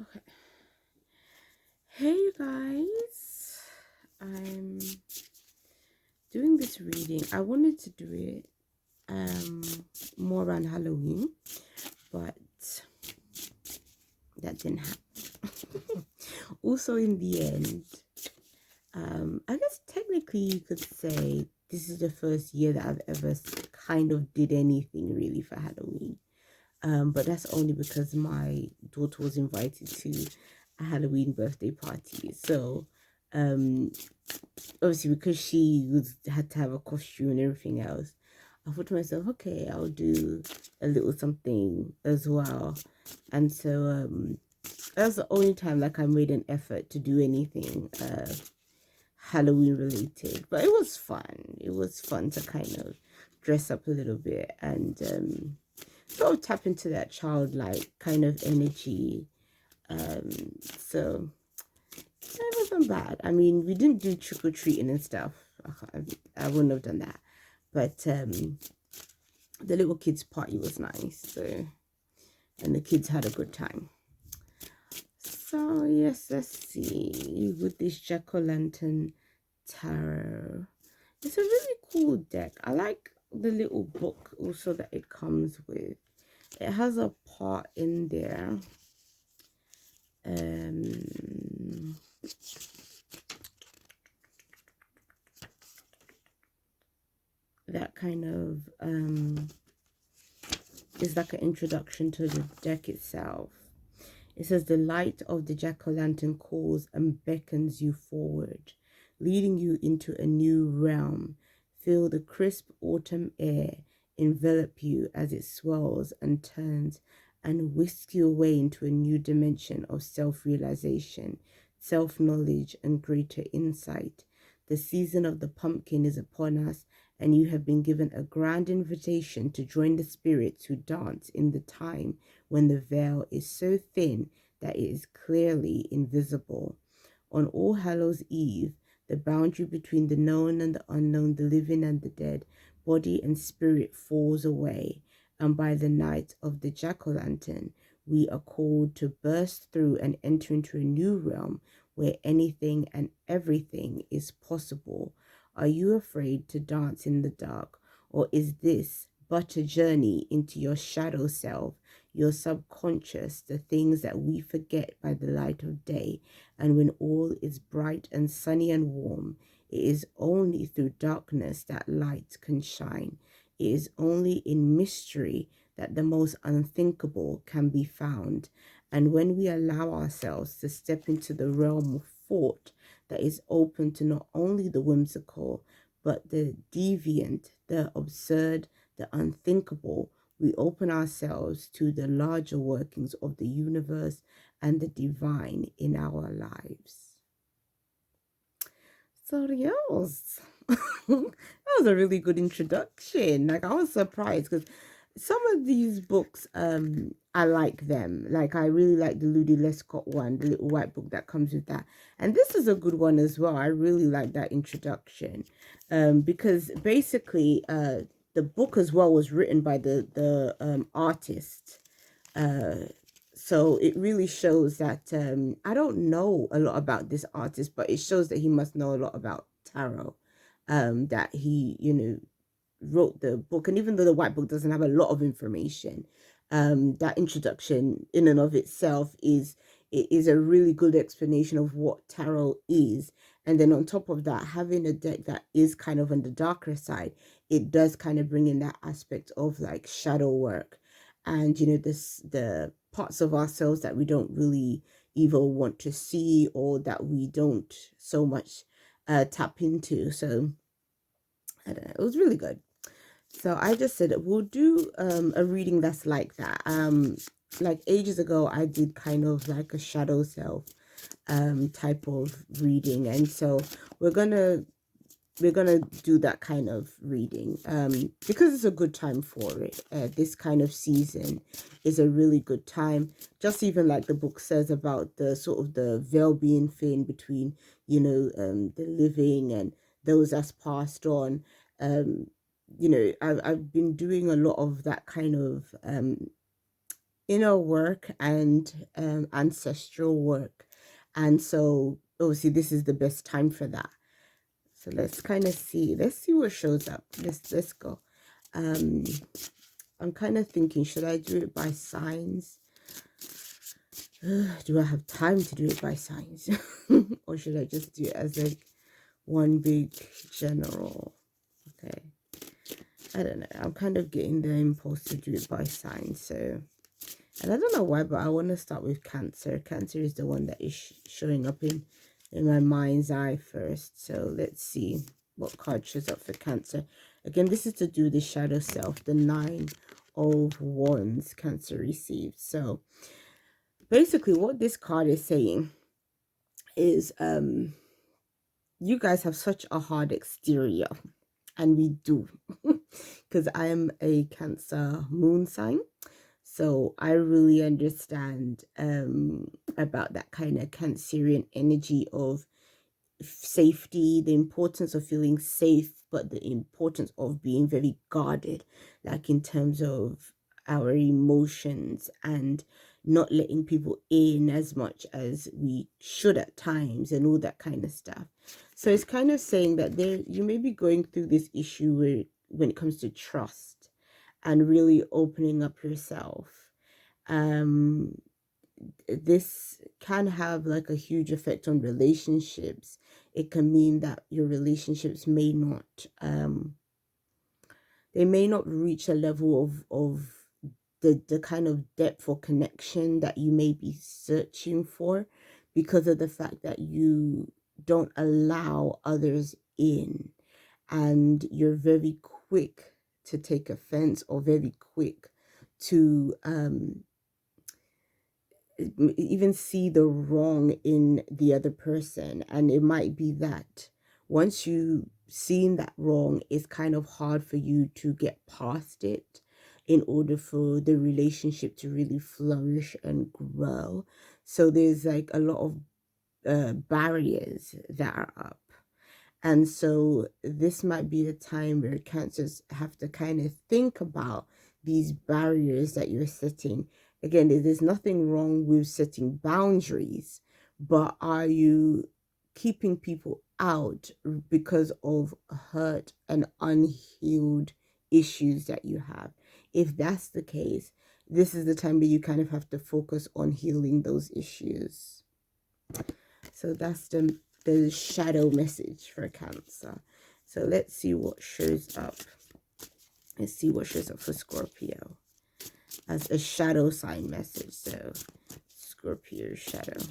Okay. Hey, you guys. I'm doing this reading. I wanted to do it more around Halloween, but that didn't happen. Also, in the end, I guess technically you could say this is the first year that I've ever kind of did anything really for Halloween. But that's only because my daughter was invited to a Halloween birthday party. So, um, obviously because had to have a costume and everything else, I thought to myself, okay, I'll do a little something as well. And so, that was the only time like I made an effort to do anything Halloween related. But it was fun. It was fun to kind of dress up a little bit and sort of tap into that childlike kind of energy. So it wasn't bad. I mean, we didn't do trick or treating and stuff. I wouldn't have done that. But the little kids' party was nice. So, and the kids had a good time. So yes, let's see with this Jack-o'-lantern tarot. It's a really cool deck. I like the little book also that it comes with. It has a part in there. That kind of is like an introduction to the deck itself. It says the light of the jack-o'-lantern calls and beckons you forward, leading you into a new realm. Feel the crisp autumn air envelop you as it swirls and turns and whisks you away into a new dimension of self-realization, self-knowledge, and greater insight. The season of the pumpkin is upon us, and you have been given a grand invitation to join the spirits who dance in the time when the veil is so thin that it is clearly invisible. On All Hallows Eve, the boundary between the known and the unknown, the living and the dead, body and spirit falls away, and by the night of the jack-o'-lantern, we are called to burst through and enter into a new realm where anything and everything is possible. Are you afraid to dance in the dark, or is this but a journey into your shadow self, your subconscious, the things that we forget by the light of day? And when all is bright and sunny and warm, it is only through darkness that light can shine. It is only in mystery that the most unthinkable can be found. And when we allow ourselves to step into the realm of thought that is open to not only the whimsical, but the deviant, the absurd, the unthinkable, we open ourselves to the larger workings of the universe and the divine in our lives. So yes, that was a really good introduction. Like I was surprised because some of these books, I like them. Like I really like the Ludi Lescott one, the little white book that comes with that. And this is a good one as well. I really like that introduction, because basically, the book as well was written by the artist. So it really shows that I don't know a lot about this artist, but it shows that he must know a lot about tarot. That he, wrote the book, and even though the white book doesn't have a lot of information, that introduction in and of itself is a really good explanation of what tarot is. And then on top of that, having a deck that is kind of on the darker side, it does kind of bring in that aspect of like shadow work, and the parts of ourselves that we don't really either want to see or that we don't so much tap into. So I don't know, it was really good. So I just said we'll do a reading that's like that. Like ages ago I did kind of like a shadow self type of reading, and so we're gonna do that kind of reading because it's a good time for it. This kind of season is a really good time, just even like the book says about the sort of the veil being thin between the living and those that's passed on. I've been doing a lot of that kind of inner work and ancestral work. And so obviously this is the best time for that. So let's kind of see. Let's see what shows up. Let's go. I'm kind of thinking, should I do it by signs? Do I have time to do it by signs? Or should I just do it as like one big general? Okay. I don't know. I'm kind of getting the impulse to do it by signs. So, and I don't know why, but I want to start with Cancer. Cancer is the one that is showing up in my mind's eye first. So let's see what card shows up for Cancer. Again, this is to do the shadow self, the 9 of Wands Cancer received. So basically what this card is saying is you guys have such a hard exterior, and we do, because I am a Cancer moon sign. So I really understand about that kind of Cancerian energy of safety, the importance of feeling safe, but the importance of being very guarded, like in terms of our emotions and not letting people in as much as we should at times and all that kind of stuff. So it's kind of saying that you may be going through this issue when it comes to trust and really opening up yourself. This can have like a huge effect on relationships. It can mean that your relationships may not they may not reach a level of the kind of depth or connection that you may be searching for, because of the fact that you don't allow others in, and you're very quick to take offense or very quick to even see the wrong in the other person. And it might be that once you seen that wrong, it's kind of hard for you to get past it in order for the relationship to really flourish and grow. So there's like a lot of barriers that are up. And so this might be a time where Cancers have to kind of think about these barriers that you're setting. Again, there's nothing wrong with setting boundaries, but are you keeping people out because of hurt and unhealed issues that you have? If that's the case, this is the time where you kind of have to focus on healing those issues. So that's the shadow message for Cancer. So let's see what shows up. Let's see what shows up for Scorpio as a shadow sign message. So Scorpio shadow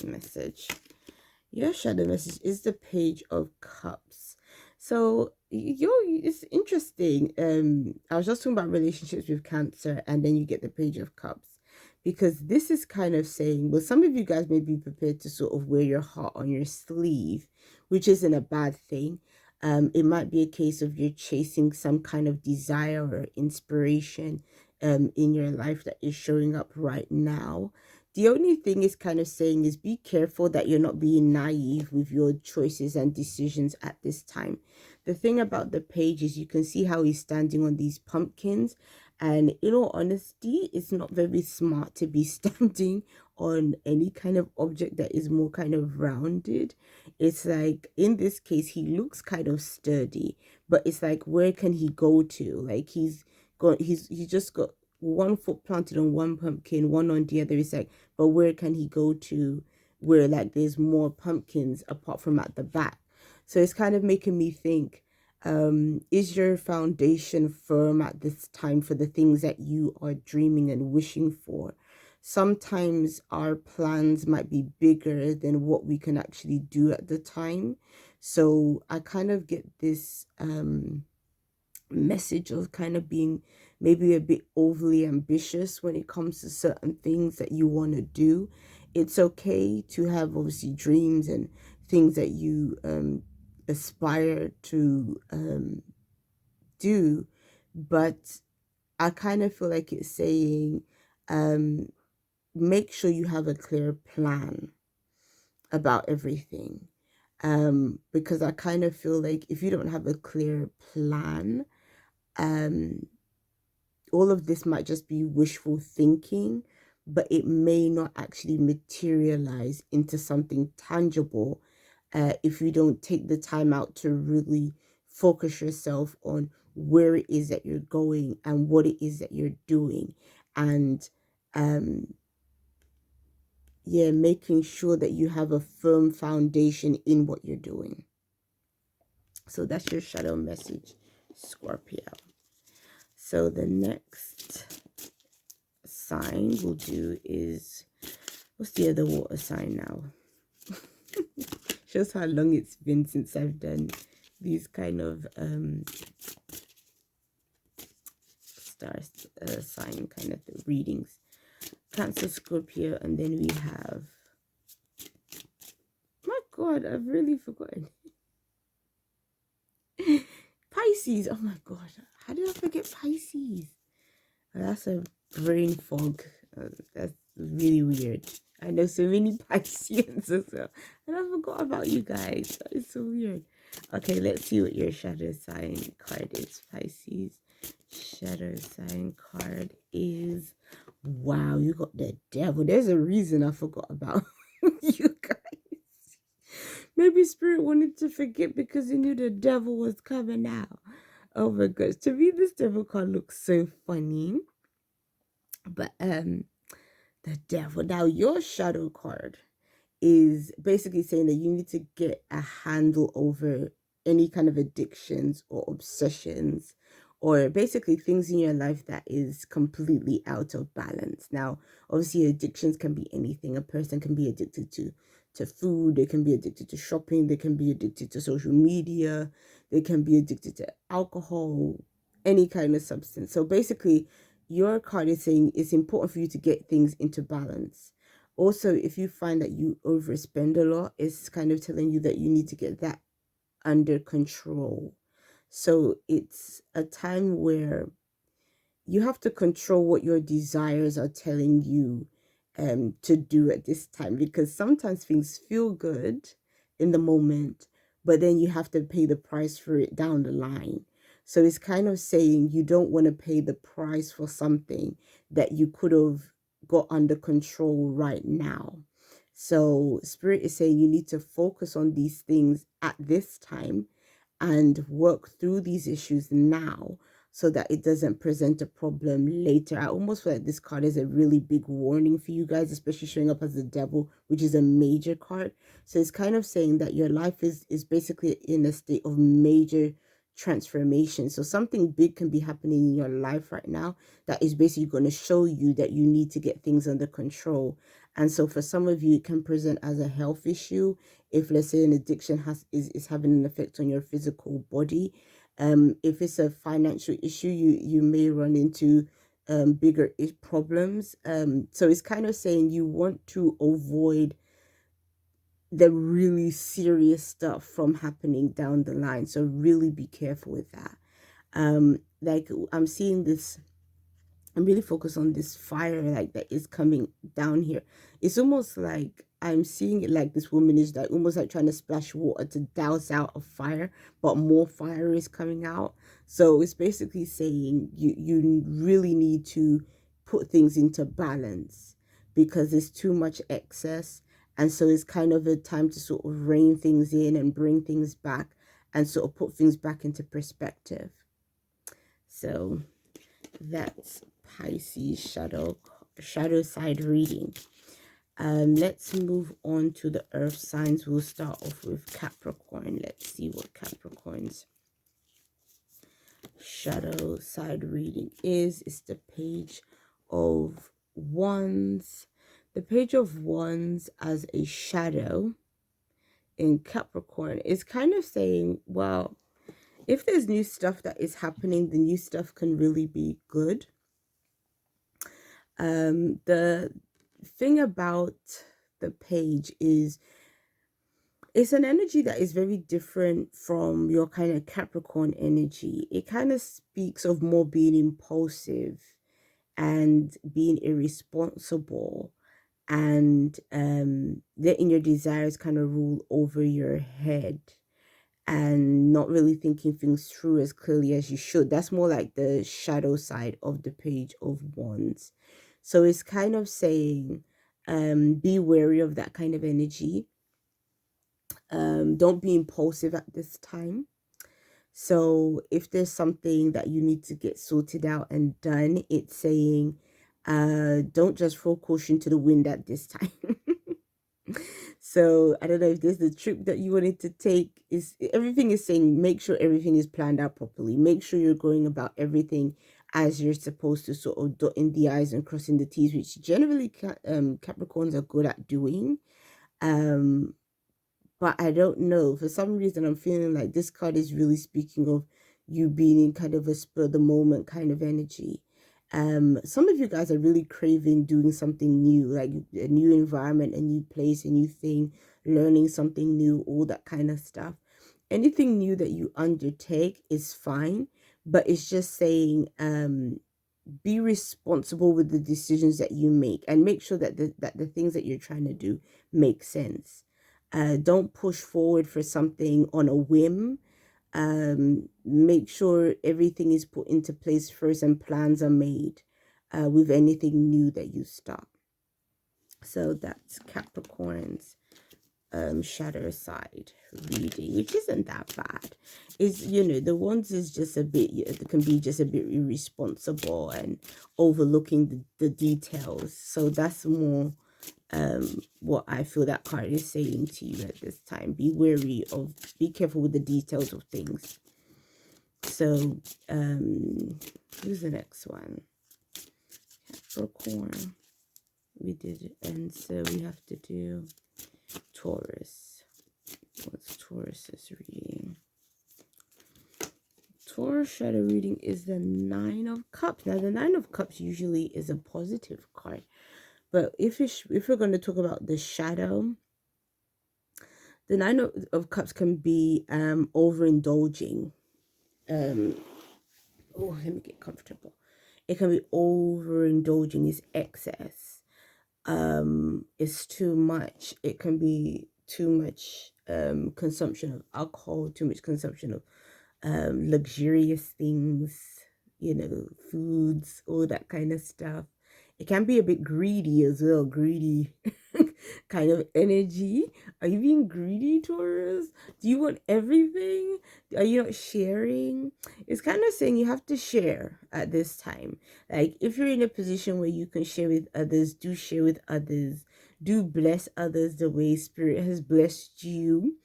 message. Your shadow message is the Page of Cups. So it's interesting. I was just talking about relationships with Cancer, and then you get the Page of Cups. Because this is kind of saying, well, some of you guys may be prepared to sort of wear your heart on your sleeve, which isn't a bad thing. It might be a case of you're chasing some kind of desire or inspiration in your life that is showing up right now. The only thing is kind of saying is be careful that you're not being naive with your choices and decisions at this time. The thing about the page is you can see how he's standing on these pumpkins. And in all honesty, it's not very smart to be standing on any kind of object that is more kind of rounded. It's like, in this case, he looks kind of sturdy, but it's like, where can he go to? Like he's just got one foot planted on one pumpkin, one on the other. It's like, but where can he go to where like there's more pumpkins apart from at the back? So it's kind of making me think, is your foundation firm at this time for the things that you are dreaming and wishing for? Sometimes our plans might be bigger than what we can actually do at the time. So I kind of get this message of kind of being maybe a bit overly ambitious when it comes to certain things that you want to do. It's okay to have obviously dreams and things that you aspire to do, but I kind of feel like it's saying make sure you have a clear plan about everything, because I kind of feel like if you don't have a clear plan, all of this might just be wishful thinking, but it may not actually materialize into something tangible if you don't take the time out to really focus yourself on where it is that you're going and what it is that you're doing. And yeah, making sure that you have a firm foundation in what you're doing. So that's your shadow message, Scorpio. So the next sign we'll do is, what's the other water sign now? Shows how long it's been since I've done these kind of star sign kind of readings. Cancer, Scorpio, and then we have, my God, I've really forgotten. Pisces. Oh my God, how did I forget Pisces? That's a brain fog. That's really weird. I know so many Pisceans as well, and I forgot about you guys. That is so weird. Okay, let's see what your shadow sign card is, Pisces. Shadow sign card is, wow, you got the devil. There's a reason I forgot about you guys. Maybe Spirit wanted to forget because he knew the devil was coming out. Oh my gosh, to me this devil card looks so funny. But the devil. Now your shadow card is basically saying that you need to get a handle over any kind of addictions or obsessions, or basically things in your life that is completely out of balance. Now, obviously addictions can be anything. A person can be addicted to food, they can be addicted to shopping, they can be addicted to social media, they can be addicted to alcohol, any kind of substance. So basically your card is saying it's important for you to get things into balance. Also, if you find that you overspend a lot, it's kind of telling you that you need to get that under control. So it's a time where you have to control what your desires are telling you to do at this time, because sometimes things feel good in the moment, but then you have to pay the price for it down the line. So it's kind of saying you don't want to pay the price for something that you could have got under control right now. So Spirit is saying you need to focus on these things at this time and work through these issues now so that it doesn't present a problem later. I almost feel like this card is a really big warning for you guys, especially showing up as the devil, which is a major card. So it's kind of saying that your life is basically in a state of major transformation. So something big can be happening in your life right now that is basically going to show you that you need to get things under control. And so for some of you, it can present as a health issue. If, let's say, an addiction is having an effect on your physical body. If it's a financial issue, you may run into bigger problems. So it's kind of saying you want to avoid the really serious stuff from happening down the line. So really be careful with that. Like I'm seeing this, I'm really focused on this fire like that is coming down here. It's almost like I'm seeing it like this woman is like almost like trying to splash water to douse out a fire, but more fire is coming out. So it's basically saying you really need to put things into balance because there's too much excess. And so it's kind of a time to sort of rein things in and bring things back and sort of put things back into perspective. So that's Pisces shadow side reading. Let's move on to the earth signs. We'll start off with Capricorn. Let's see what Capricorn's shadow side reading is. It's the Page of Wands. The Page of Wands as a shadow in Capricorn is kind of saying, well, if there's new stuff that is happening, the new stuff can really be good. The thing about the page is it's an energy that is very different from your kind of Capricorn energy. It kind of speaks of more being impulsive and being irresponsible and letting your desires kind of rule over your head. and not really thinking things through as clearly as you should. That's more like the shadow side of the Page of Wands. So it's kind of saying, be wary of that kind of energy. Don't be impulsive at this time. So if there's something that you need to get sorted out and done, it's saying, don't just throw caution to the wind at this time. So I don't know if there's the trip that you wanted to take. Is everything is saying, make sure everything is planned out properly. Make sure you're going about everything as you're supposed to, sort of dotting the I's and crossing the T's, which generally Capricorns are good at doing. But I don't know, for some reason I'm feeling like this card is really speaking of you being in kind of a spur of the moment kind of energy. Some of you guys are really craving doing something new, like a new environment, a new place, a new thing, learning something new, all that kind of stuff. Anything new that you undertake is fine, but it's just saying, be responsible with the decisions that you make, and make sure that the things that you're trying to do make sense. Don't push forward for something on a whim. Make sure everything is put into place first and plans are made with anything new that you start. So that's Capricorn's shadow side reading, which isn't that bad. Is, you know, the ones is just a bit, it can be just a bit irresponsible and overlooking the details. So that's more what I feel that card is saying to you at this time. Be wary of, be careful with the details of things. So who's the next one? Capricorn. We did it, and so we have to do Taurus. What's Taurus's reading? Taurus shadow reading is the Nine of Cups. Now the Nine of Cups usually is a positive card, but if we're going to talk about the shadow, the Nine of Cups can be overindulging. Oh, let me get comfortable. It can be overindulging. It's excess. It's too much. It can be too much consumption of alcohol, too much consumption of luxurious things, you know, foods, all that kind of stuff. It can be a bit greedy as well, greedy kind of energy. Are you being greedy, Taurus? Do you want everything? Are you not sharing? It's kind of saying you have to share at this time. Like, if you're in a position where you can share with others, do share with others. Do bless others the way Spirit has blessed you.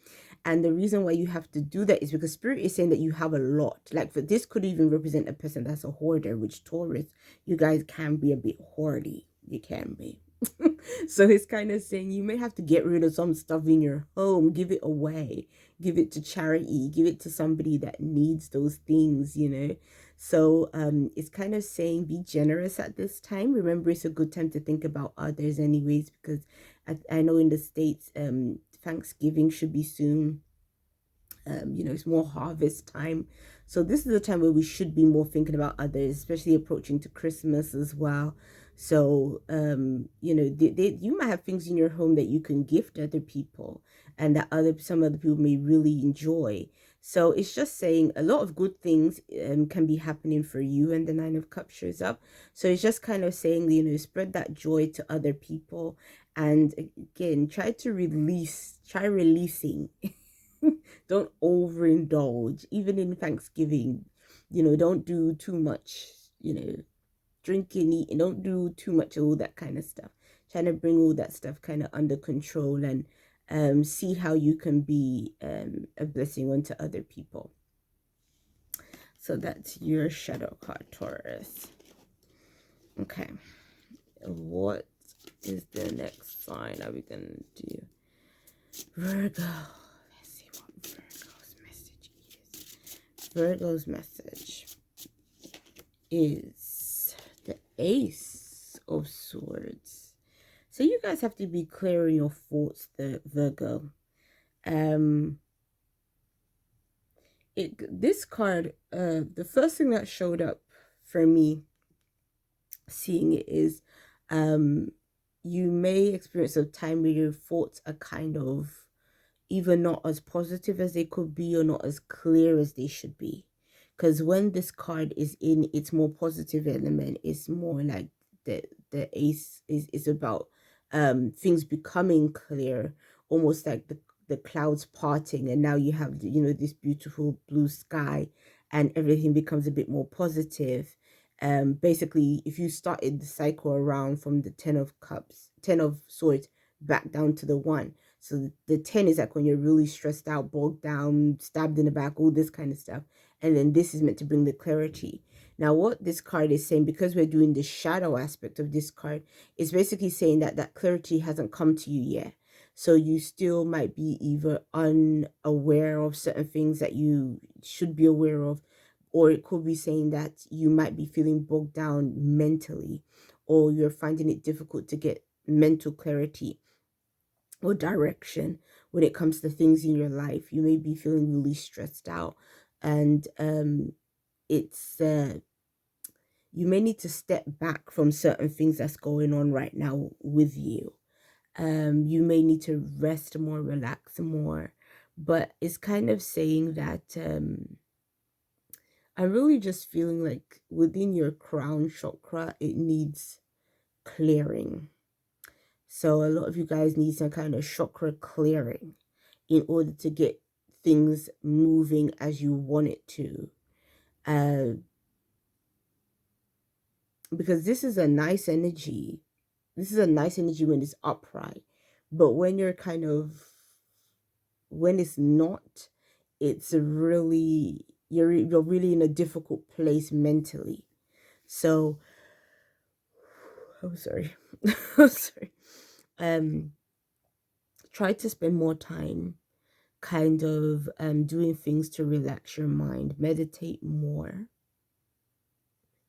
And the reason why you have to do that is because Spirit is saying that you have a lot. Like, for this could even represent a person that's a hoarder, which Taurus, you guys can be a bit hoardy. You can be. So it's kind of saying you may have to get rid of some stuff in your home, give it away, give it to charity, give it to somebody that needs those things, you know. So it's kind of saying be generous at this time. Remember, it's a good time to think about others anyways, because I know in the States, Thanksgiving should be soon. You know, it's more harvest time. So this is the time where we should be more thinking about others, especially approaching to Christmas as well. So, you know, you might have things in your home that you can gift other people and that some other people may really enjoy. So it's just saying a lot of good things can be happening for you, and the Nine of Cups shows up. So it's just kind of saying, you know, spread that joy to other people. And again, try releasing. Don't overindulge, even in Thanksgiving. You know, don't do too much, you know, drinking, eating, don't do too much of all that kind of stuff. Trying to bring all that stuff kind of under control, and see how you can be a blessing unto other people. So that's your shadow card, Taurus. Okay, what is the next sign are we gonna do? Virgo. Let's see what Virgo's message is. Virgo's message is the Ace of Swords. So you guys have to be clear in your thoughts, the Virgo. This card, the first thing that showed up for me seeing it is you may experience a time where your thoughts are kind of either not as positive as they could be or not as clear as they should be. Because when this card is in its more positive element, it's more like the ace is about things becoming clear, almost like the clouds parting, and now you have, you know, this beautiful blue sky, and everything becomes a bit more positive. Basically, if you started the cycle around from the 10 of cups, 10 of swords, back down to the 1. So the 10 is like when you're really stressed out, bogged down, stabbed in the back, all this kind of stuff. And then this is meant to bring the clarity. Now, what this card is saying, because we're doing the shadow aspect of this card, is basically saying that that clarity hasn't come to you yet. So you still might be either unaware of certain things that you should be aware of, or it could be saying that you might be feeling bogged down mentally, or you're finding it difficult to get mental clarity or direction when it comes to things in your life. You may be feeling really stressed out, and it's you may need to step back from certain things that's going on right now with you. You may need to rest more, relax more, but it's kind of saying that I'm really just feeling like within your crown chakra, it needs clearing. So a lot of you guys need some kind of chakra clearing in order to get things moving as you want it to. Because this is a nice energy. This is a nice energy when it's upright. But when you're kind of, when it's not, it's really, you're really in a difficult place mentally. So, I'm sorry. I'm sorry. Try to spend more time kind of doing things to relax your mind. Meditate more,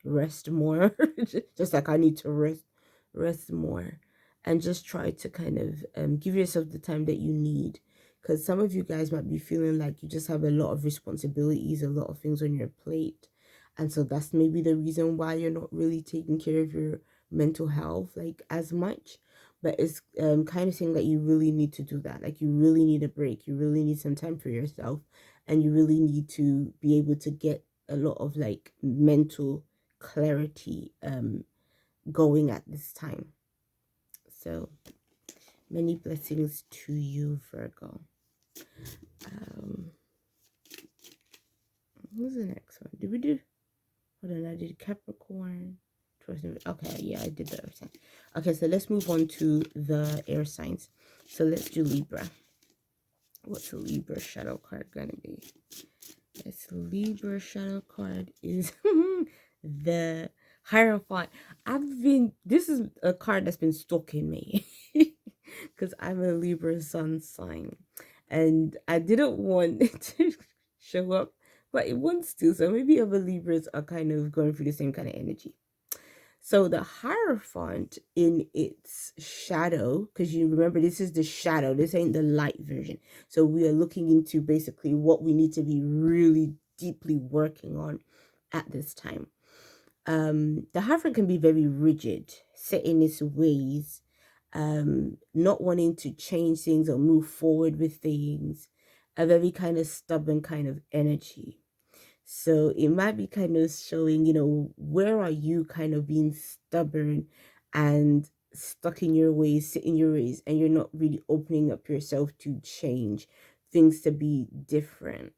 rest more. Just like I need to rest more, and just try to kind of give yourself the time that you need, because some of you guys might be feeling like you just have a lot of responsibilities, a lot of things on your plate, and so that's maybe the reason why you're not really taking care of your mental health like as much. But it's kind of saying that you really need to do that. Like, you really need a break, you really need some time for yourself, and you really need to be able to get a lot of like mental clarity going at this time. So many blessings to you, Virgo. Who's the next one? Did we do? Hold on, I did Capricorn. Okay, yeah, I did the earth sign. Okay, so let's move on to the air signs. So let's do Libra. What's a Libra shadow card gonna be? This Libra shadow card is the Hierophant. This is a card that's been stalking me because I'm a Libra sun sign, and I didn't want it to show up, but it wants to. So maybe other Libras are kind of going through the same kind of energy. So the Hierophant in its shadow, because you remember this is the shadow, this ain't the light version. So we are looking into basically what we need to be really deeply working on at this time. The Hierophant can be very rigid, set in its ways, not wanting to change things or move forward with things, a very kind of stubborn kind of energy. So it might be kind of showing, you know, where are you kind of being stubborn and stuck in your ways, sit in your ways, and you're not really opening up yourself to change things to be different.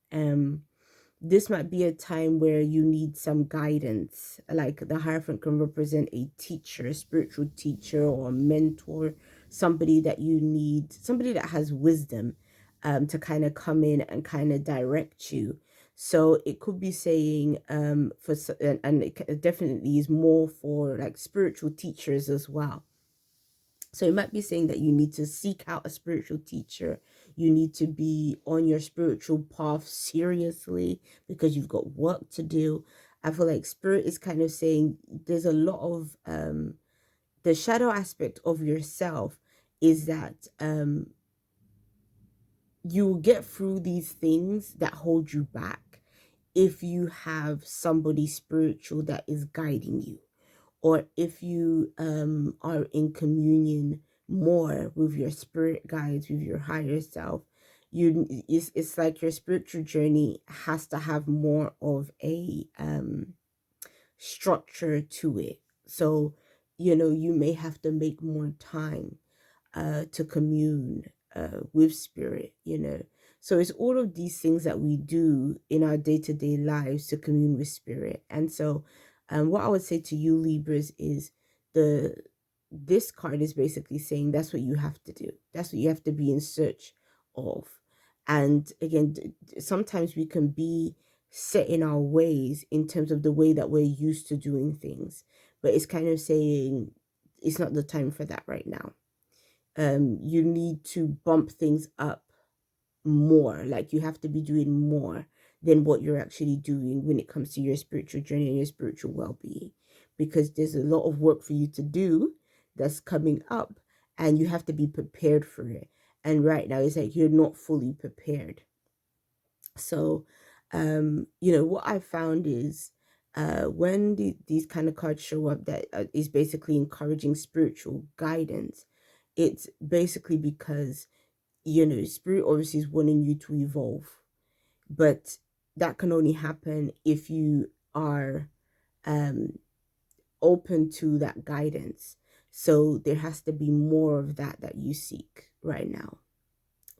This might be a time where you need some guidance. Like the Hierophant can represent a teacher, a spiritual teacher or a mentor, somebody that you need, somebody that has wisdom to kind of come in and kind of direct you. So it could be saying and it definitely is more for like spiritual teachers as well. So it might be saying that you need to seek out a spiritual teacher. You need to be on your spiritual path seriously because you've got work to do. I feel like Spirit is kind of saying there's a lot of the shadow aspect of yourself is that you will get through these things that hold you back if you have somebody spiritual that is guiding you, or if you are in communion more with your spirit guides, with your higher self. it's like your spiritual journey has to have more of a structure to it. So, you may have to make more time to commune with spirit, So it's all of these things that we do in our day-to-day lives to commune with spirit. And so what I would say to you, Libras, is this card is basically saying that's what you have to do. That's what you have to be in search of. And again, sometimes we can be set in our ways in terms of the way that we're used to doing things. But it's kind of saying it's not the time for that right now. You need to bump things up more. Like, you have to be doing more than what you're actually doing when it comes to your spiritual journey and your spiritual well-being, because there's a lot of work for you to do that's coming up, and you have to be prepared for it. And right now it's like you're not fully prepared. So what I found is when these kind of cards show up that is basically encouraging spiritual guidance, it's basically because spirit obviously is wanting you to evolve, but that can only happen if you are open to that guidance. So there has to be more of that you seek right now.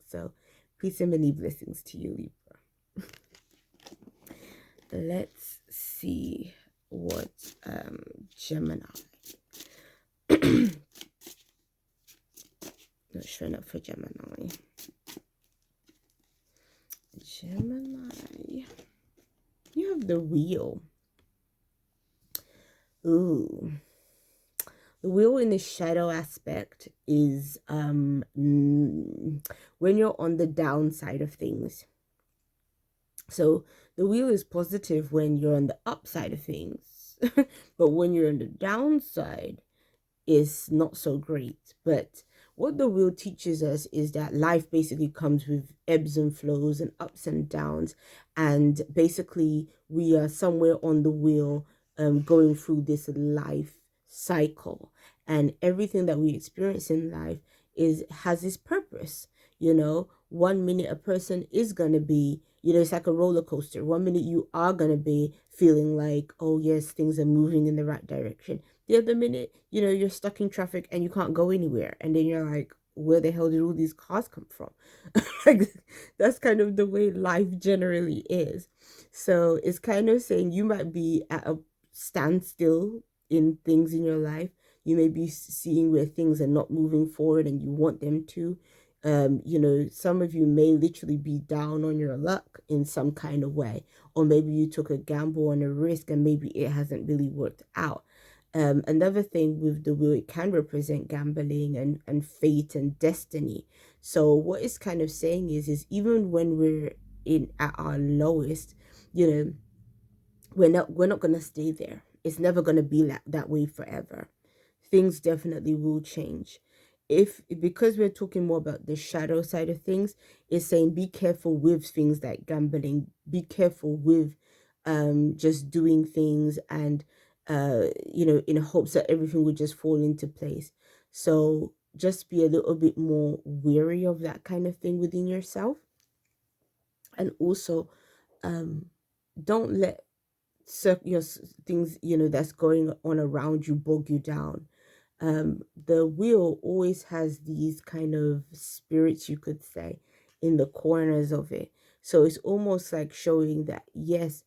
So peace and many blessings to you, Libra. Let's see what Gemini. Not showing up for Gemini. Gemini. You have the wheel. Ooh. The wheel in the shadow aspect is when you're on the downside of things. So the wheel is positive when you're on the upside of things. But when you're on the downside, it's not so great. But what the wheel teaches us is that life basically comes with ebbs and flows and ups and downs. And basically, we are somewhere on the wheel going through this life cycle. And everything that we experience in life has this purpose. 1 minute a person is going to be, it's like a roller coaster. 1 minute you are going to be feeling like, oh yes, things are moving in the right direction. The other minute, you're stuck in traffic and you can't go anywhere. And then you're like, where the hell did all these cars come from? Like, that's kind of the way life generally is. So it's kind of saying you might be at a standstill in things in your life. You may be seeing where things are not moving forward and you want them to. Some of you may literally be down on your luck in some kind of way. Or maybe you took a gamble on a risk and maybe it hasn't really worked out. Another thing with the wheel, it can represent gambling and fate and destiny. So what it's kind of saying is even when we're at our lowest, we're not gonna stay there. It's never gonna be that way forever. Things definitely will change. Because we're talking more about the shadow side of things, it's saying be careful with things like gambling. Be careful with just doing things and in hopes that everything would just fall into place. So just be a little bit more wary of that kind of thing within yourself. And also don't let your things that's going on around you bog you down. The wheel always has these kind of spirits, you could say, in the corners of it. So it's almost like showing that, yes,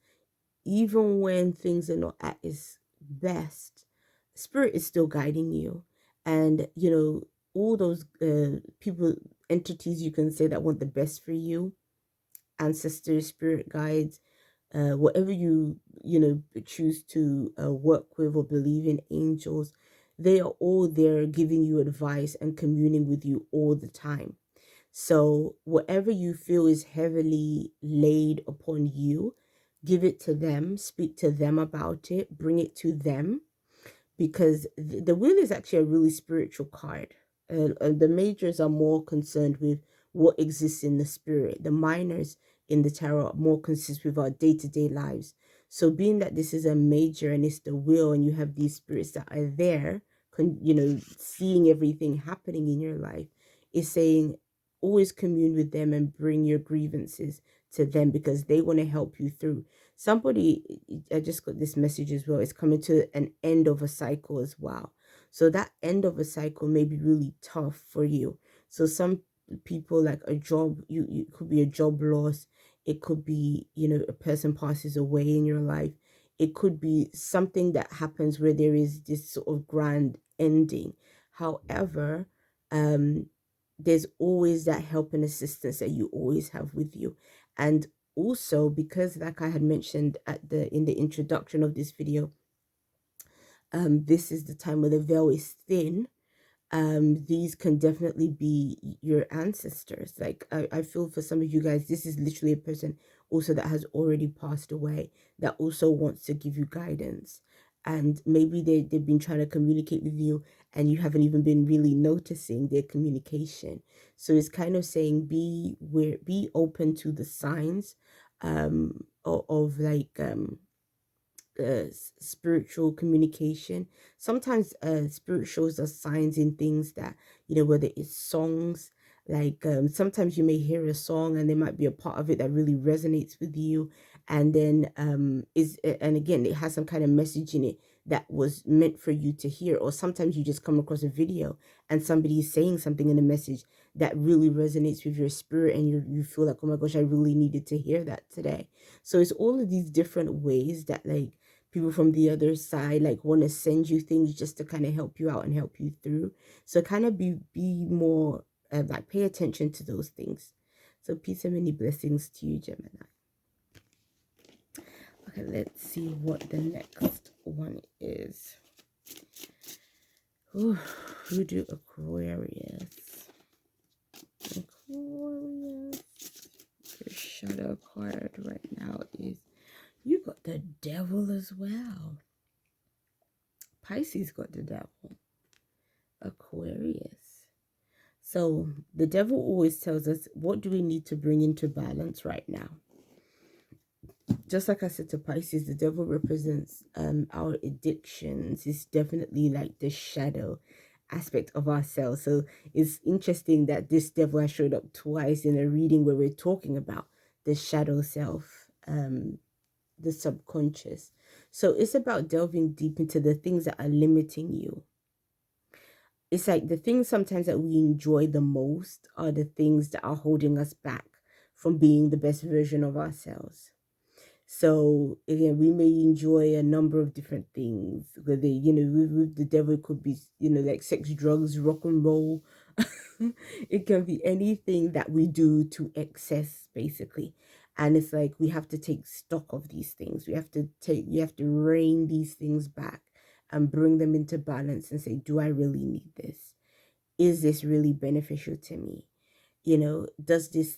even when things are not at its best, spirit is still guiding you. And, all those people, entities, you can say, that want the best for you, ancestors, spirit guides, whatever you choose to work with or believe in, angels, they are all there giving you advice and communing with you all the time. So whatever you feel is heavily laid upon you, give it to them, speak to them about it, bring it to them, because the wheel is actually a really spiritual card. The majors are more concerned with what exists in the spirit. The minors in the tarot are more concerned with our day-to-day lives. So being that this is a major and it's the wheel and you have these spirits that are there, seeing everything happening in your life, is saying always commune with them and bring your grievances to them, because they want to help you through. Somebody, I just got this message as well, it's coming to an end of a cycle as well. So that end of a cycle may be really tough for you. So some people, like a job, you could be a job loss. It could be, a person passes away in your life. It could be something that happens where there is this sort of grand ending. However, um, there's always that help and assistance that you always have with you. And also, because like I had mentioned in the introduction of this video, this is the time where the veil is thin. These can definitely be your ancestors. Like I feel for some of you guys, this is literally a person also that has already passed away, that also wants to give you guidance. And maybe they've been trying to communicate with you, and you haven't even been really noticing their communication. So it's kind of saying be open to the signs of like spiritual communication. Sometimes spirit shows us signs in things that, whether it's songs, like sometimes you may hear a song and there might be a part of it that really resonates with you, and then and again, it has some kind of message in it that was meant for you to hear. Or sometimes you just come across a video and somebody is saying something in a message that really resonates with your spirit, and you feel like, oh my gosh, I really needed to hear that today. So it's all of these different ways that, like, people from the other side like want to send you things just to kind of help you out and help you through. So kind of be more like, pay attention to those things. So peace and many blessings to you, Gemini. Okay, let's see what the next one is. Ooh, who do Aquarius? Aquarius. Your shadow card right now is, you got the devil as well. Pisces got the devil. Aquarius. So the devil always tells us, what do we need to bring into balance right now? Just like I said to Pisces, the devil represents our addictions. It's definitely like the shadow aspect of ourselves. So it's interesting that this devil has showed up twice in a reading where we're talking about the shadow self, the subconscious. So it's about delving deep into the things that are limiting you. It's like the things sometimes that we enjoy the most are the things that are holding us back from being the best version of ourselves. So again, we may enjoy a number of different things, whether, with the devil, it could be, like sex, drugs, rock and roll. It can be anything that we do to excess, basically. And it's like, we have to take stock of these things. You have to rein these things back and bring them into balance and say, do I really need this? Is this really beneficial to me? Does this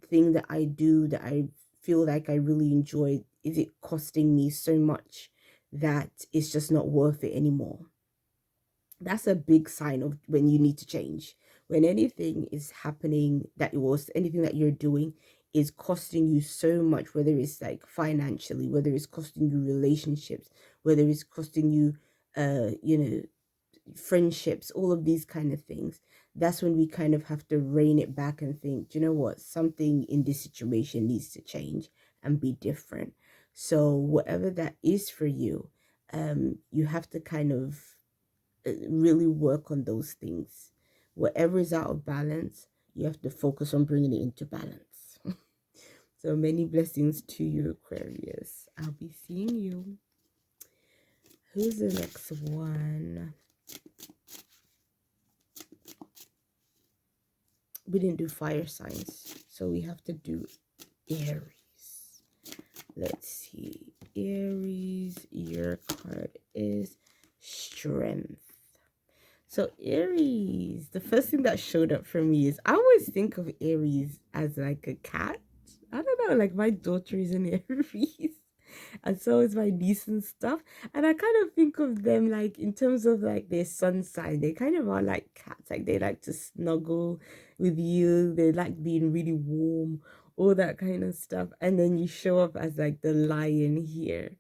thing that I do, that I feel like I really enjoy, is it costing me so much that it's just not worth it anymore? That's a big sign of when you need to change. When anything is happening anything that you're doing is costing you so much, whether it's like financially, whether it's costing you relationships, whether it's costing you friendships, all of these kind of things, that's when we kind of have to rein it back and think, do you know what, something in this situation needs to change and be different. So whatever that is for you, you have to kind of really work on those things. Whatever is out of balance, you have to focus on bringing it into balance. So many blessings to you, Aquarius. I'll be seeing you. Who's the next one? We didn't do fire signs, so we have to do Aries. Let's see. Aries, your card is strength. So Aries, the first thing that showed up for me is, I always think of Aries as like a cat. I don't know, like my daughter is an Aries. And so is my niece and stuff. And I kind of think of them like, in terms of like their sun sign, they kind of are like cats. Like they like to snuggle with you. They like being really warm, all that kind of stuff. And then you show up as like the lion here.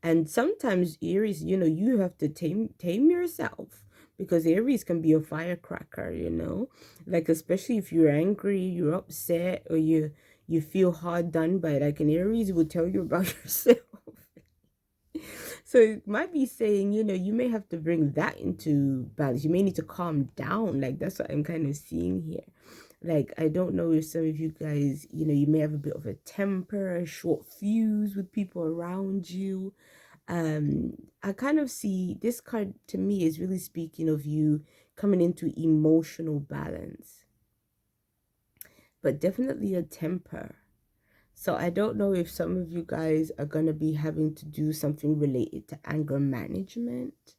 And sometimes Aries, you have to tame yourself, because Aries can be a firecracker, like especially if you're angry, you're upset, or you feel hard done by, like an Aries will tell you about yourself. So it might be saying, you may have to bring that into balance. You may need to calm down. Like that's what I'm kind of seeing here. Like, I don't know if some of you guys, you may have a bit of a temper, a short fuse with people around you. I kind of see this card to me is really speaking of you coming into emotional balance, but definitely a temper. So I don't know if some of you guys are going to be having to do something related to anger management.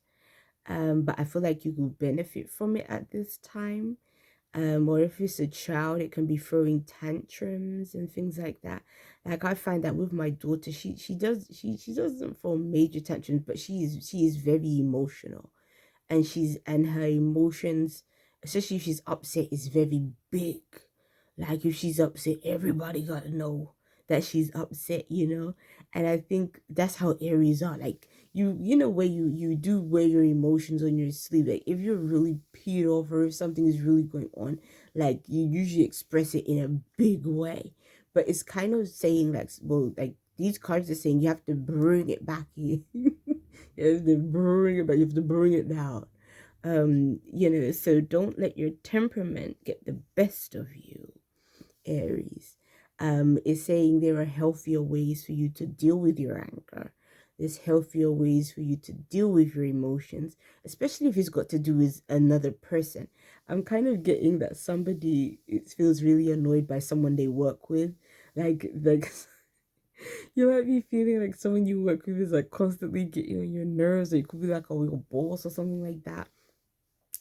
But I feel like you will benefit from it at this time. Or if it's a child, it can be throwing tantrums and things like that. Like I find that with my daughter, she doesn't throw major tantrums, but she is very emotional, and her emotions, especially if she's upset, is very big. Like if she's upset, everybody gotta know that she's upset. And I think that's how Aries are. Like where you do wear your emotions on your sleeve. Like if you're really peed off, or if something is really going on, like you usually express it in a big way. But it's kind of saying like, well, like these cards are saying you have to bring it back in. You have to bring it back. You have to bring it down. So don't let your temperament get the best of you, Aries. Is saying there are healthier ways for you to deal with your anger. There's healthier ways for you to deal with your emotions, especially if it's got to do with another person. I'm kind of getting that somebody feels really annoyed by someone they work with. Like you might be feeling like someone you work with is like constantly getting on your nerves, or it could be like your boss or something like that.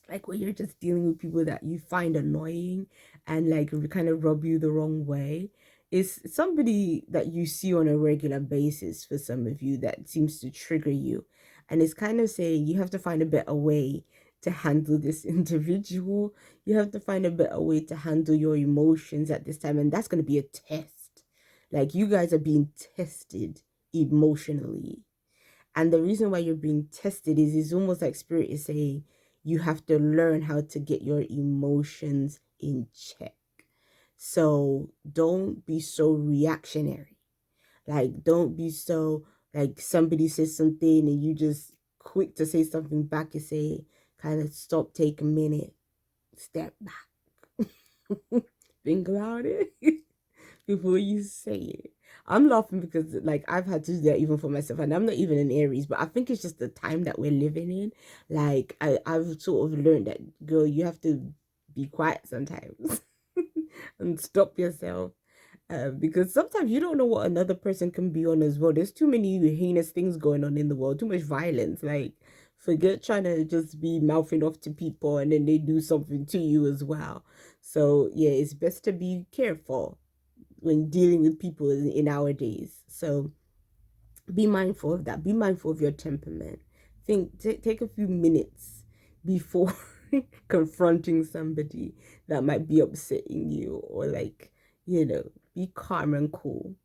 Like when you're just dealing with people that you find annoying and like kind of rub you the wrong way. It's somebody that you see on a regular basis for some of you that seems to trigger you. And it's kind of saying you have to find a better way to handle this individual. You have to find a better way to handle your emotions at this time. And that's going to be a test. Like you guys are being tested emotionally. And the reason why you're being tested is it's almost like spirit is saying you have to learn how to get your emotions in check. So don't be so reactionary. Like don't be so like somebody says something and you just quick to say something back and say, kind of stop, take a minute, step back. Think about it before you say it. I'm laughing because like I've had to do that even for myself, and I'm not even an Aries, but I think it's just the time that we're living in. Like I've sort of learned that, girl, you have to be quiet sometimes and stop yourself. Because sometimes you don't know what another person can be on as well. There's too many heinous things going on in the world, too much violence. Like, forget trying to just be mouthing off to people and then they do something to you as well. So, yeah, it's best to be careful when dealing with people in our days. So, be mindful of that. Be mindful of your temperament. Take a few minutes before confronting somebody that might be upsetting you, or like, be calm and cool.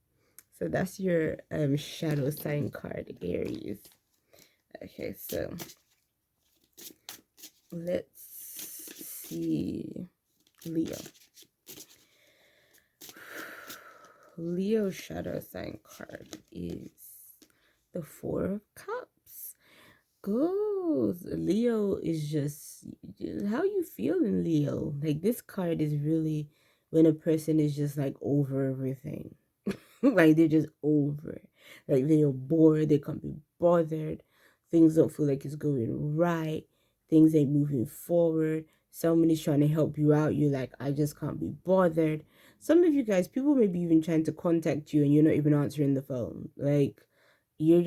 So that's your shadow sign card, Aries. Okay, so let's see. Leo. Leo shadow sign card is the Four of Cups. Goes. Leo is just how you feel in Leo. Like this card is really when a person is just like over everything. Like they're just over it. Like they are bored, they can't be bothered, things don't feel like it's going right, things ain't moving forward, someone is trying to help you out, you're like, I just can't be bothered. Some of you guys, people may be even trying to contact you and you're not even answering the phone. Like you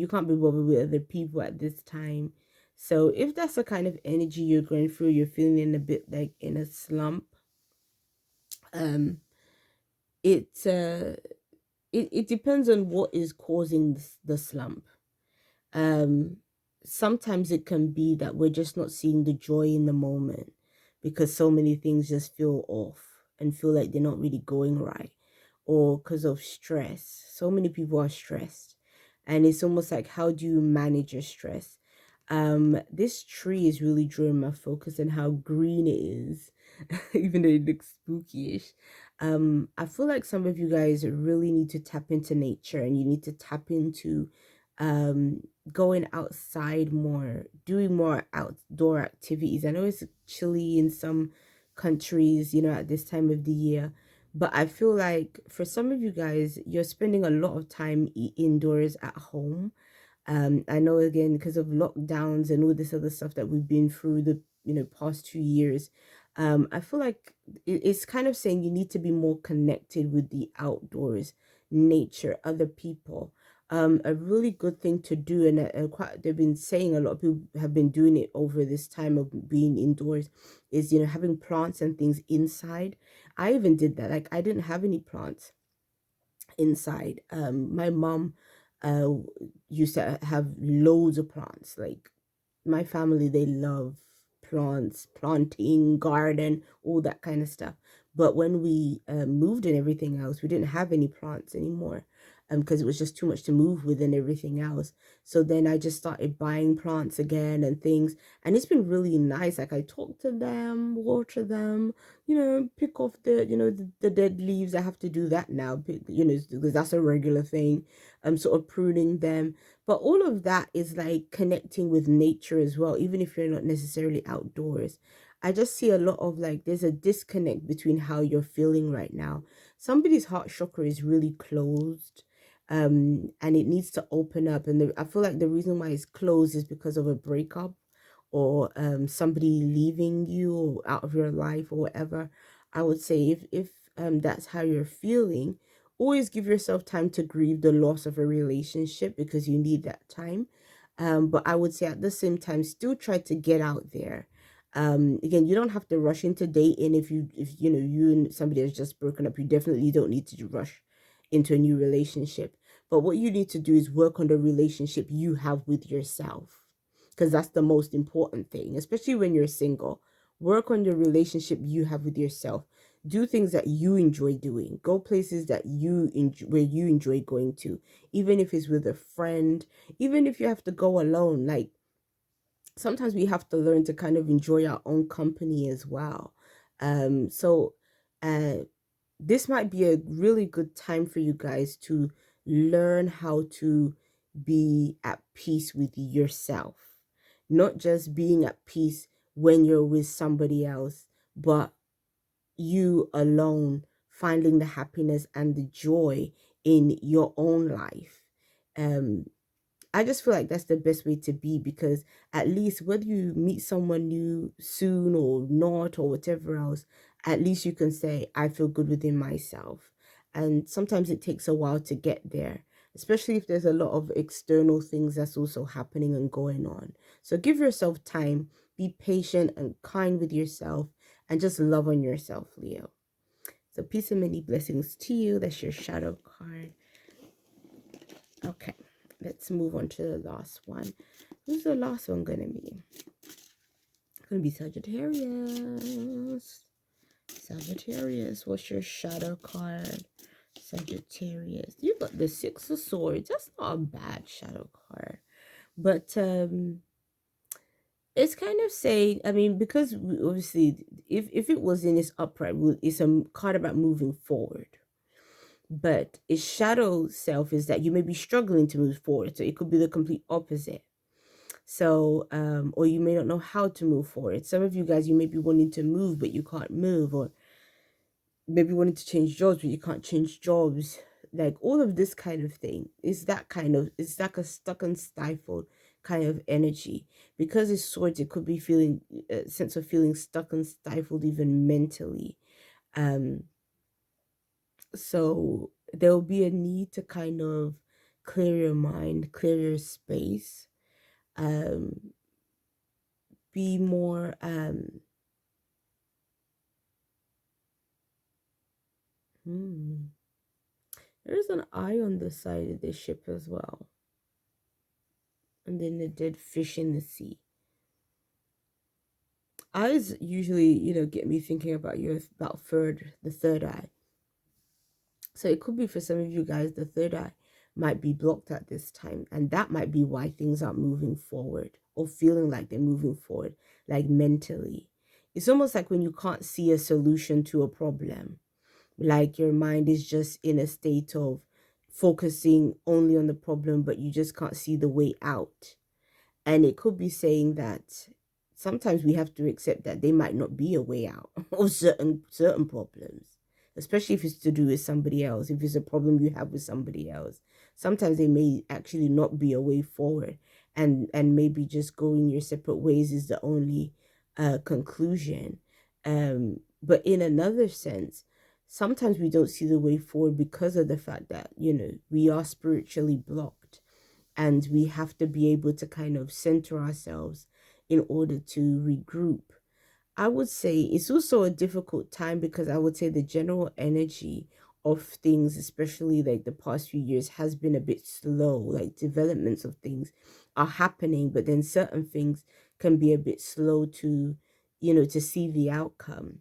can't be bothered with other people at this time. So if that's the kind of energy you're going through, you're feeling a bit like in a slump, it's it depends on what is causing the slump. Um, Sometimes it can be that we're just not seeing the joy in the moment because so many things just feel off and feel like they're not really going right, or because of stress. So many people are stressed, and it's almost like, how do you manage your stress? This tree is really drawing my focus and how green it is, even though it looks spooky-ish. I feel like some of you guys really need to tap into nature, and you need to tap into um going outside more, doing more outdoor activities. I know it's chilly in some countries, at this time of the year, but I feel like for some of you guys, you're spending a lot of time indoors at home. I know, again, because of lockdowns and all this other stuff that we've been through the past 2 years. I feel like it's kind of saying you need to be more connected with the outdoors, nature, other people. A really good thing to do, and quite, they've been saying, a lot of people have been doing it over this time of being indoors, is having plants and things inside. I even did that. Like, I didn't have any plants inside. My mom uh used to have loads of plants. Like, my family, they love plants, planting, garden, all that kind of stuff. But when we moved and everything else, we didn't have any plants anymore, because it was just too much to move with and everything else. So then I just started buying plants again and things, and it's been really nice. Like, I talk to them, water them, pick off the dead leaves. I have to do that now, because that's a regular thing. I'm sort of pruning them, but all of that is like connecting with nature as well, even if you're not necessarily outdoors. I just see a lot of, like, there's a disconnect between how you're feeling right now. Somebody's heart chakra is really closed, and it needs to open up. And I feel like the reason why it's closed is because of a breakup, or somebody leaving you or out of your life or whatever. I would say, if that's how you're feeling, always give yourself time to grieve the loss of a relationship, because you need that time. But I would say, at the same time, still try to get out there. Again, you don't have to rush into dating. If you and somebody has just broken up, you definitely don't need to rush into a new relationship. But what you need to do is work on the relationship you have with yourself, because that's the most important thing, especially when you're single. Work on the relationship you have with yourself. Do things that you enjoy doing. Go places that you enjoy, where you enjoy going to, even if it's with a friend, even if you have to go alone. Like, sometimes we have to learn to kind of enjoy our own company as well. So uh this might be a really good time for you guys to learn how to be at peace with yourself. Not just being at peace when you're with somebody else, but you alone, finding the happiness and the joy in your own life. Um, I just feel like that's the best way to be, because at least whether you meet someone new soon or not or whatever else, at least you can say, I feel good within myself. And sometimes it takes a while to get there, especially if there's a lot of external things that's also happening and going on. So give yourself time, be patient and kind with yourself, and just love on yourself, Leo. So peace and many blessings to you. That's your shadow card. Okay, let's move on to the last one. Who's the last one gonna be? It's gonna be Sagittarius. Sagittarius, what's your shadow card? Sagittarius, you got the Six of Swords. That's not a bad shadow card, but it's kind of saying, I mean, because obviously, if it was in its upright, it's a card about moving forward. But its shadow self is that you may be struggling to move forward. So it could be the complete opposite. So, or you may not know how to move forward. Some of you guys, you may be wanting to move, but you can't move, or maybe wanting to change jobs, but you can't change jobs. Like, all of this kind of thing is that kind of, it's like a stuck and stifled kind of energy. Because it's swords, it could be feeling a sense of feeling stuck and stifled, even mentally. So there'll be a need to kind of clear your mind, clear your space, be more there's an eye on the side of the ship as well, and then the dead fish in the sea. Eyes usually, get me thinking about the third eye. So it could be, for some of you guys, the third eye. might be blocked at this time. And that might be why things aren't moving forward or feeling like they're moving forward, like mentally. It's almost like when you can't see a solution to a problem, like your mind is just in a state of focusing only on the problem, but you just can't see the way out. And it could be saying that sometimes we have to accept that there might not be a way out of certain problems, especially if it's to do with somebody else. If it's a problem you have with somebody else, sometimes there may actually not be a way forward, and maybe just going your separate ways is the only conclusion. But in another sense, sometimes we don't see the way forward because of the fact that, you know, we are spiritually blocked, and we have to be able to kind of center ourselves in order to regroup. I would say it's also a difficult time because I would say the general energy of things, especially like the past few years, has been a bit slow. Like developments of things are happening, but then certain things can be a bit slow to, you know, to see the outcome.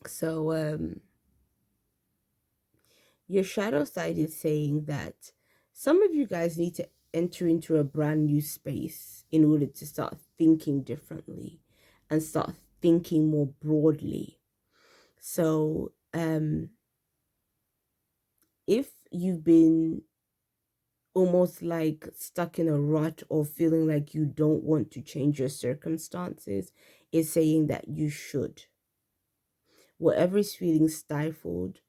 So your shadow side is saying that some of you guys need to enter into a brand new space in order to start thinking differently and start thinking more broadly. So if you've been almost like stuck in a rut or feeling like you don't want to change your circumstances, it's saying that you should. Whatever is feeling stifled,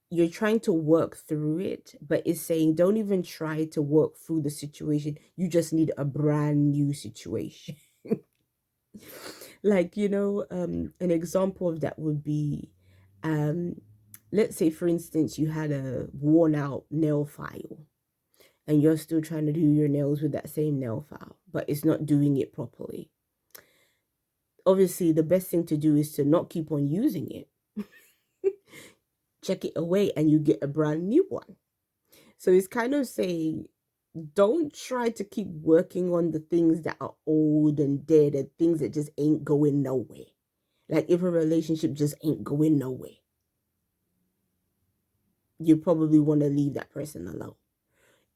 you're trying to work through it, but it's saying don't even try to work through the situation. You just need a brand new situation. Like, you know, an example of that would be, let's say, for instance, you had a worn out nail file and you're still trying to do your nails with that same nail file, but it's not doing it properly. Obviously, the best thing to do is to not keep on using it. Check it away and you get a brand new one. So it's kind of saying, don't try to keep working on the things that are old and dead and things that just ain't going nowhere. Like if a relationship just ain't going nowhere, you probably want to leave that person alone.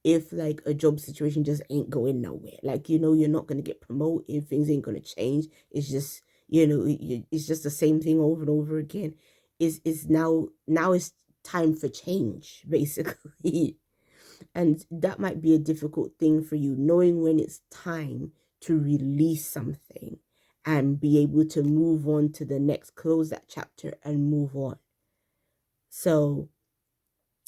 If like a job situation just ain't going nowhere, like, you know, you're not going to get promoted, things ain't going to change. It's just, you know, it's just the same thing over and over again. Is now it's time for change, basically. And that might be a difficult thing for you, knowing when it's time to release something and be able to move on to the next, close that chapter and move on. So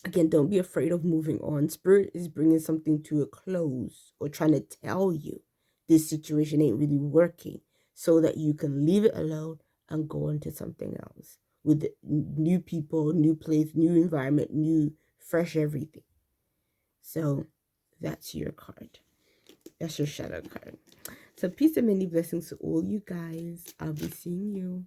again, don't be afraid of moving on. Spirit is bringing something to a close or trying to tell you this situation ain't really working so that you can leave it alone and go on to something else with new people, new place, new environment, new, fresh everything. So that's your card. That's your shadow card. So peace and many blessings to all you guys. I'll be seeing you.